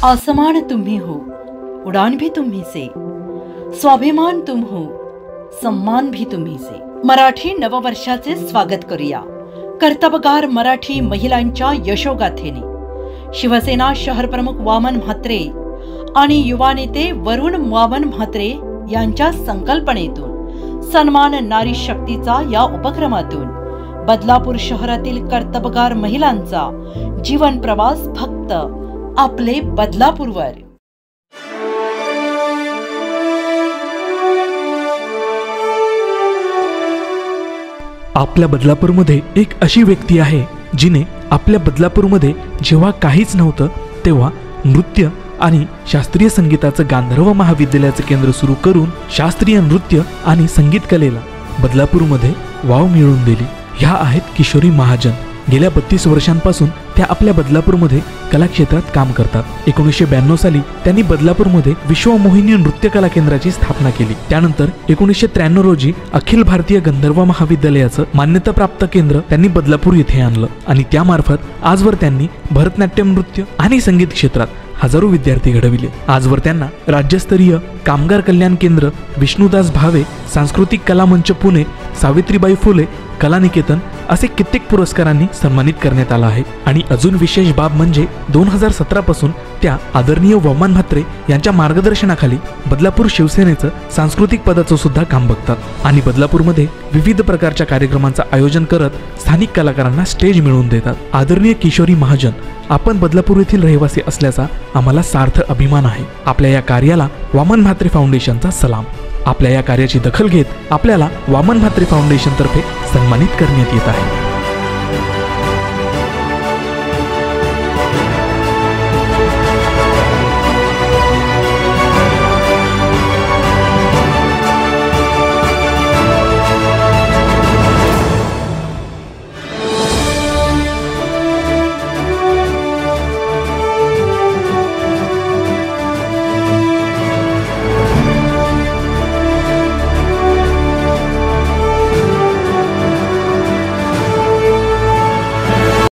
आसमान तुम्ही हो, उड़ान भी तुम्ही से, स्वाभिमान तुम हो, सम्मान भी तुम्ही से। मराठी नववर्षाचे स्वागत करूया कर्तबगार मराठी महिलांच्या यशोगाथेने। शिवसेना शहर प्रमुख वामन म्हात्रे आणि युवा नेते वरुण वामन म्हात्रे यांच्या संकल्पनेतून सन्मान नारी शक्तीचा या उपक्रमातून बदलापूर शहरातील कर्तबगार महिलांचा जीवन प्रवास फक्त आपले बदलापूरवर। आपल्या बदलापूरमध्ये एक अशी व्यक्ती आहे जिने आपल्या बदलापूरमध्ये जेव्हा काहीच नव्हतं तेव्हा नृत्य आणि शास्त्रीय संगीताचं गांधर्व महाविद्यालयाचं केंद्र सुरू करून शास्त्रीय नृत्य आणि संगीत कलेला बदलापूरमध्ये वाव मिळवून दिली। ह्या आहेत किशोरी महाजन। गेल्या 32 वर्षांपासून त्या आपल्या बदलापूरमध्ये कला क्षेत्रात काम करतात। 1992 साली त्यांनी बदलापूरमध्ये विश्वमोहिनी नृत्य कला केंद्राची स्थापना केली। त्यानंतर 1993 रोजी अखिल भारतीय गंधर्व महाविद्यालयाचं मान्यताप्राप्त केंद्र त्यांनी बदलापूर येथे आणलं आणि त्यामार्फत आजवर त्यांनी भरतनाट्यम नृत्य आणि संगीत क्षेत्रात हजारो विद्यार्थी घडविले। आजवर त्यांना राज्यस्तरीय कामगार कल्याण केंद्र, विष्णुदास भावे सांस्कृतिक कला मंच पुणे, सावित्रीबाई फुले कला निकेतन असे कित्येक पुरस्कारांनी सन्मानित करण्यात आला आहे। आणि अजून विशेष बाब म्हणजे 2017 पासून त्या आदरणीय वामन म्हात्रे यांच्या मार्गदर्शनाखाली बदलापूर शिवसेनेचं सांस्कृतिक पदाचं सुद्धा काम बघतात आणि बदलापूरमध्ये विविध प्रकारच्या कार्यक्रमांचं आयोजन करत स्थानिक कलाकारांना स्टेज मिळवून देतात। आदरणीय किशोरी महाजन, आपण बदलापूर येथील रहिवासी असल्याचा आम्हाला सार्थ अभिमान आहे। आपल्या या कार्याला वामन म्हात्रे फाउंडेशनचा सलाम। आपल्या या कार्याची दखल घेत आपल्याला वामन म्हात्रे फाउंडेशन तर्फे सन्मानित करण्यात येत आहे।